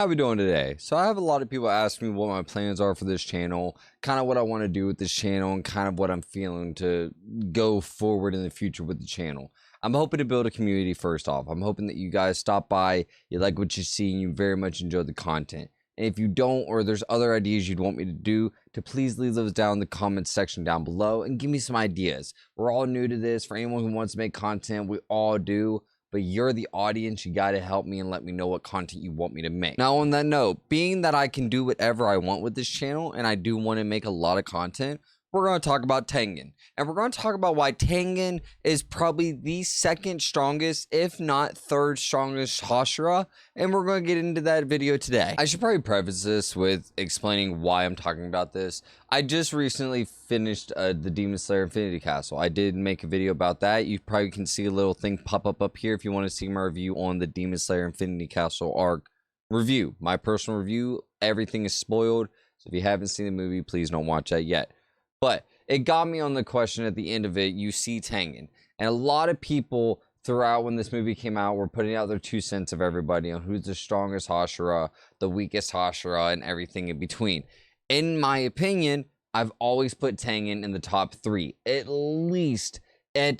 How we doing today? So I have a lot of people ask me what my plans are for this channel, kind of what I want to do with this channel, and kind of what I'm feeling to go forward in the future with the channel. I'm hoping to build a community first off. I'm hoping that you guys stop by, you like what you see, and you very much enjoy the content. And if you don't, or there's other ideas you'd want me to do, to please leave those down in the comments section down below and give me some ideas. We're all new to this. For anyone who wants to make content, we all do. But you're the audience, you got to help me and let me know what content you want me to make. Now, on that note, being that I can do whatever I want with this channel, and I do want to make a lot of content, we're going to talk about Tengen. And we're going to talk about why Tengen is probably the second strongest, if not third strongest Hashira. And we're going to get into that video today. I should probably preface this with explaining why I'm talking about this. I just recently finished the Demon Slayer Infinity Castle. I did make a video about that. You probably can see a little thing pop up here if you want to see my review on the Demon Slayer Infinity Castle arc review. My personal review, everything is spoiled. So if you haven't seen the movie, please don't watch that yet. But it got me on the question at the end of it. You see Tengen, and a lot of people throughout when this movie came out were putting out their 2 cents of everybody on who's the strongest Hashira, the weakest Hashira, and everything in between. In my opinion, I've always put Tengen in the top 3, at least in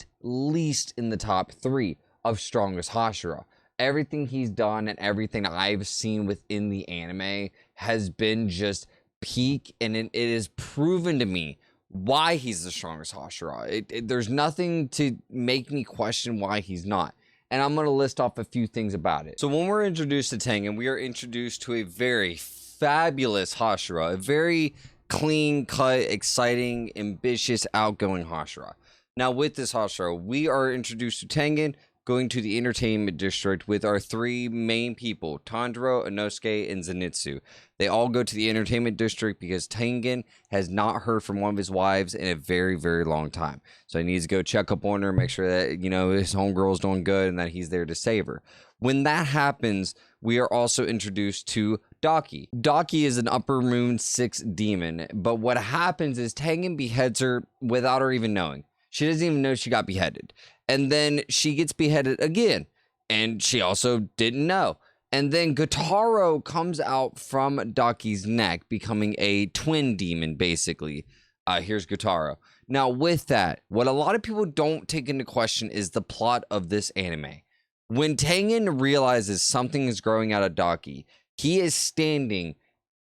the top 3 of strongest Hashira. Everything he's done and everything I've seen within the anime has been just peak, and it is proven to me why he's the strongest Hashira. There's nothing to make me question why he's not. And I'm going to list off a few things about it. So when we're introduced to Tengen, we are introduced to a very fabulous Hashira, a very clean-cut, exciting, ambitious, outgoing Hashira. Now with this Hashira, we are introduced to Tengen going to the entertainment district with our 3 main people, Tanjiro, Inosuke, and Zenitsu. They all go to the entertainment district because Tengen has not heard from one of his wives in a very, very long time. So he needs to go check up on her, make sure that, you know, his homegirl's doing good and that he's there to save her. When that happens, we are also introduced to Daki. Daki is an Upper Moon 6 demon, but what happens is Tengen beheads her without her even knowing. She doesn't even know she got beheaded. And then she gets beheaded again. And she also didn't know. And then Gotaro comes out from Daki's neck, becoming a twin demon, basically. Here's Gotaro. Now, with that, what a lot of people don't take into question is the plot of this anime. When Tengen realizes something is growing out of Daki, he is standing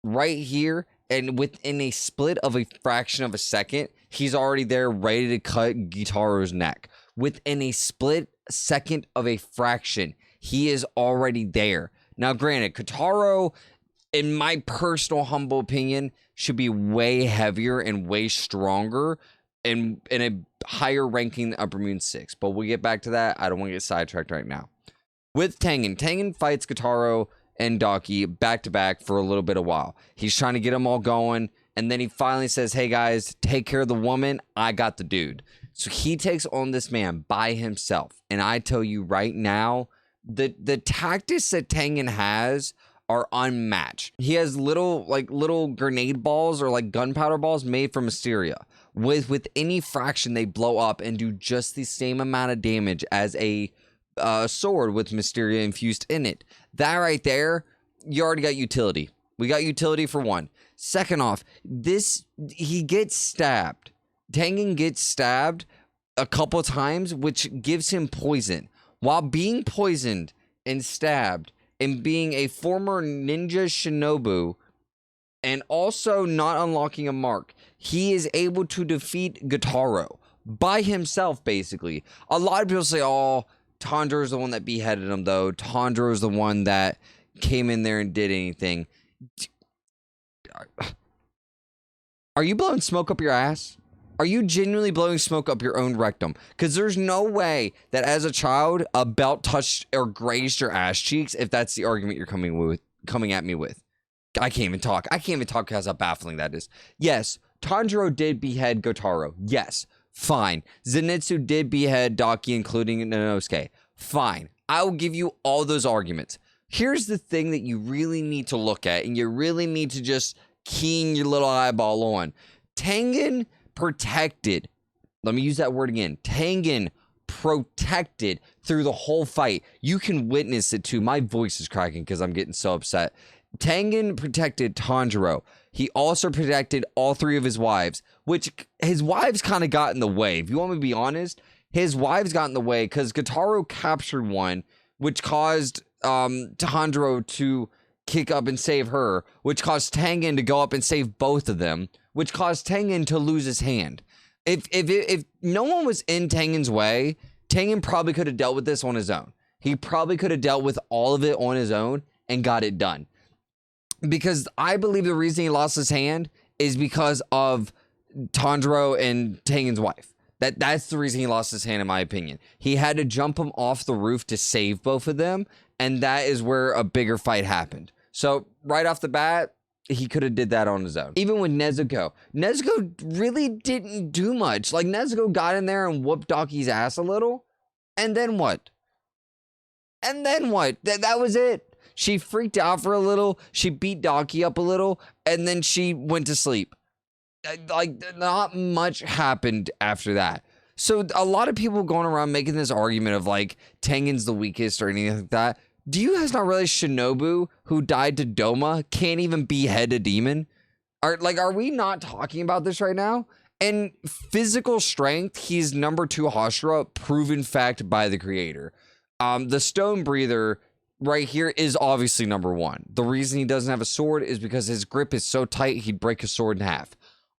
right here, and within a split of a fraction of a second, he's already there ready to cut Gitaro's neck. Within a split second of a fraction, he is already there. Now, granted, Gotaro, in my personal humble opinion, should be way heavier and way stronger and in a higher ranking than Upper Moon 6. But we'll get back to that. I don't want to get sidetracked right now. With Tengen fights Gotaro and Daki back to back for a little bit of while. He's trying to get them all going. And then he finally says, hey guys, take care of the woman. I got the dude. So he takes on this man by himself. And I tell you right now, the tactics that Tengen has are unmatched. He has little grenade balls or like gunpowder balls made from Mysteria. With any fraction, they blow up and do just the same amount of damage as a sword with Mysteria infused in it. That right there, you already got utility. We got utility for one. Second off, he gets stabbed. Tengen gets stabbed a couple times, which gives him poison. While being poisoned and stabbed and being a former ninja shinobu and also not unlocking a mark, he is able to defeat Gotaro by himself, basically. A lot of people say, oh, Tanjiro is the one that beheaded him, though. Tanjiro is the one that came in there and did anything. Are you blowing smoke up your ass? Are you genuinely blowing smoke up your own rectum? Because there's no way that as a child, a belt touched or grazed your ass cheeks if that's the argument you're coming at me with. I can't even talk. I can't even talk because how baffling that is. Yes, Tanjiro did behead Gotaro. Yes, fine. Zenitsu did behead Daki, including Inosuke. Fine. I will give you all those arguments. Here's the thing that you really need to look at, and you really need to just keen your little eyeball on. Tengen protected. Let me use that word again. Tengen protected through the whole fight. You can witness it too. My voice is cracking because I'm getting so upset. Tengen protected Tanjiro. He also protected all 3 of his wives, which his wives kind of got in the way. If you want me to be honest, his wives got in the way because Gyutaro captured one, which caused Tanjiro to kick up and save her, which caused Tengen to go up and save both of them, which caused Tengen to lose his hand. If no one was in Tengen's way, Tengen probably could have dealt with this on his own. He probably could have dealt with all of it on his own and got it done. Because I believe the reason he lost his hand is because of Tanjiro and Tengen's wife. That's the reason he lost his hand, in my opinion. He had to jump him off the roof to save both of them, and that is where a bigger fight happened. So right off the bat, he could have did that on his own. Even with Nezuko really didn't do much. Like, Nezuko got in there and whooped Daki's ass a little, and then what? That was it. She freaked out for a little, she beat Daki up a little, and then she went to sleep. Like, not much happened after that. So a lot of people going around making this argument of like Tengen's the weakest or anything like that. Do you guys not realize Shinobu, who died to Doma, can't even behead a demon? Are we not talking about this right now? And physical strength, he's number 2 Hashira, proven fact by the creator. The Stone Breather right here is obviously number 1. The reason he doesn't have a sword is because his grip is so tight he'd break a sword in half.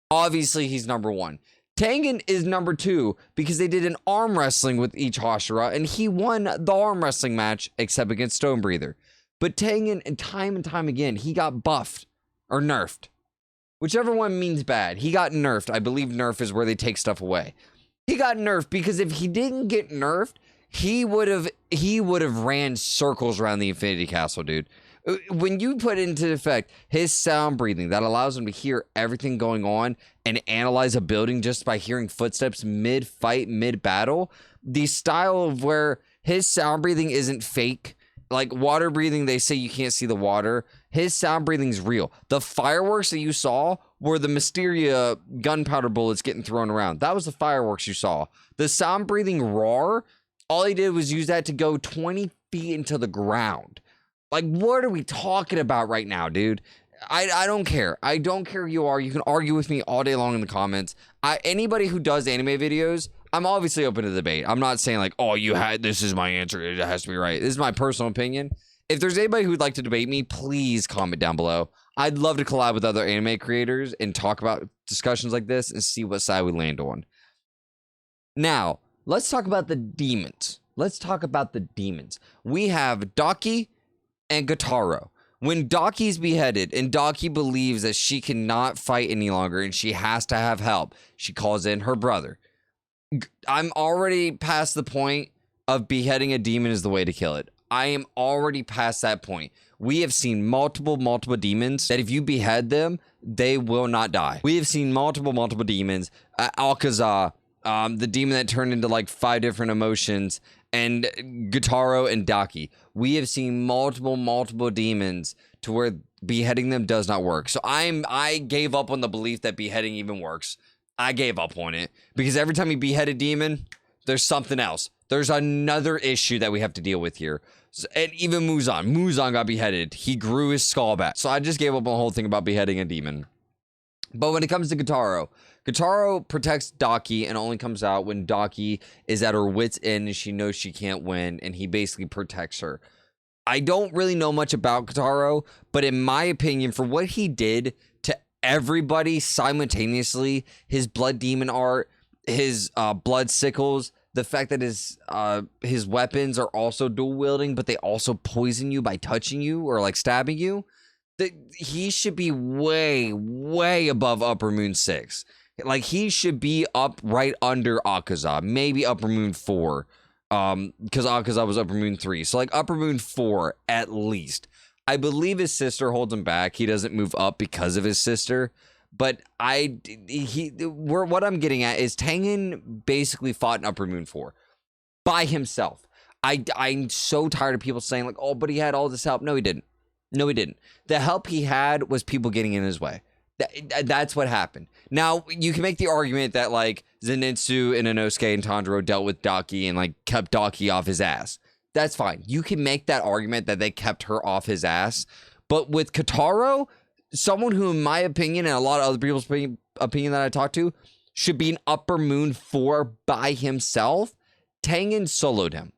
Obviously, he's number 1. Tengen is number 2 because they did an arm wrestling with each Hashira, and he won the arm wrestling match except against Stone Breather. But Tengen, and time again, he got buffed or nerfed. Whichever one means bad. He got nerfed. I believe nerf is where they take stuff away. He got nerfed because if he didn't get nerfed, he would have ran circles around the Infinity Castle, dude. When you put into effect his sound breathing that allows him to hear everything going on and analyze a building just by hearing footsteps mid-fight, mid-battle, the style of where his sound breathing isn't fake. Like water breathing, they say you can't see the water. His sound breathing's real. The fireworks that you saw were the Mysteria gunpowder bullets getting thrown around. That was the fireworks you saw. The sound breathing roar, all he did was use that to go 20 feet into the ground. Like, what are we talking about right now, dude? I don't care. I don't care who you are. You can argue with me all day long in the comments. Anybody who does anime videos, I'm obviously open to debate. I'm not saying like, oh, this is my answer. It has to be right. This is my personal opinion. If there's anybody who'd like to debate me, please comment down below. I'd love to collab with other anime creators and talk about discussions like this and see what side we land on. Now, let's talk about the demons. We have Daki and Gyutaro. When Daki's beheaded and Daki believes that she cannot fight any longer and she has to have help, she calls in her brother. I'm already past the point of beheading a demon is the way to kill it. I am already past that point. We have seen multiple demons that if you behead them, they will not die. We have seen multiple demons. Akaza, the demon that turned into like 5 different emotions, and Gyutaro and Daki. We have seen multiple demons to where beheading them does not work. So I gave up on the belief that beheading even works. I gave up on it because every time you behead a demon, there's something else. There's another issue that we have to deal with here. So, and even Muzan got beheaded. He grew his skull back. So I just gave up on the whole thing about beheading a demon. But when it comes to Gyutaro protects Daki and only comes out when Daki is at her wit's end and she knows she can't win, and he basically protects her. I don't really know much about Gyutaro, but in my opinion, for what he did to everybody simultaneously, his blood demon art, his blood sickles, the fact that his weapons are also dual wielding, but they also poison you by touching you or like stabbing you, he should be way above Upper Moon 6. Like, he should be up right under Akaza, maybe Upper Moon 4, because Akaza was Upper Moon 3. So like Upper Moon 4 at least. I believe his sister holds him back. He doesn't move up because of his sister. But what I'm getting at is Tengen basically fought in Upper Moon 4 by himself. I'm so tired of people saying like, oh, but he had all this help. No, he didn't. The help he had was people getting in his way. That's what happened. Now, you can make the argument that like Zenitsu and Inosuke and Tanjiro dealt with Daki and like kept Daki off his ass. That's fine. You can make that argument that they kept her off his ass. But with Kataro, someone who, in my opinion, and a lot of other people's opinion that I talked to, should be an Upper Moon 4 by himself, Tengen soloed him.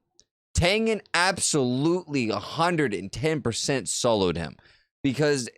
Tengen absolutely 110% soloed him. Because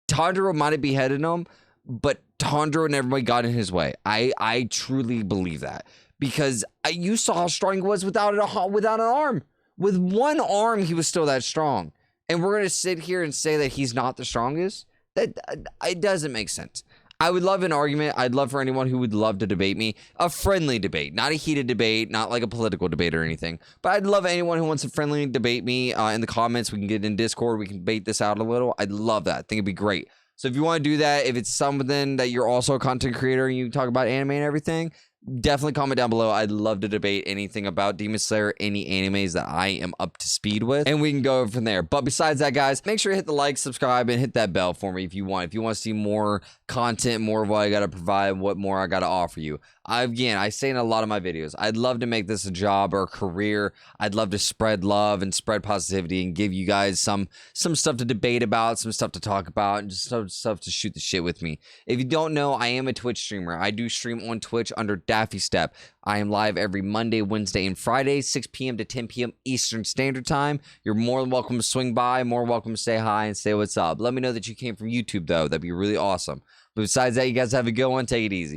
Tanjiro might have beheaded him, but Tanjiro and everybody got in his way. I truly believe that. Because you saw how strong he was without an arm. With one arm, he was still that strong. And we're going to sit here and say that he's not the strongest? That it doesn't make sense. I would love an argument. I'd love for anyone who would love to debate me. A friendly debate, not a heated debate, not like a political debate or anything. But I'd love anyone who wants to friendly debate me in the comments. We can get in Discord. We can debate this out a little. I'd love that. I think it'd be great. So if you want to do that, if it's something that you're also a content creator and you talk about anime and everything, definitely comment down below. I'd love to debate anything about Demon Slayer, any animes that I am up to speed with, and we can go from there. But besides that, guys, make sure to hit the like, subscribe, and hit that bell for me if you want. If you want to see more content, more of what I got to provide, what more I got to offer you. Again, I say in a lot of my videos, I'd love to make this a job or a career. I'd love to spread love and spread positivity and give you guys some stuff to debate about, some stuff to talk about, and just some stuff to shoot the shit with me. If you don't know, I am a Twitch streamer. I do stream on Twitch under Daffy Step. I am live every Monday, Wednesday, and Friday, 6 p.m. to 10 p.m. Eastern Standard Time. You're more than welcome to swing by, more welcome to say hi and say what's up. Let me know that you came from YouTube, though. That'd be really awesome. But besides that, you guys have a good one. Take it easy.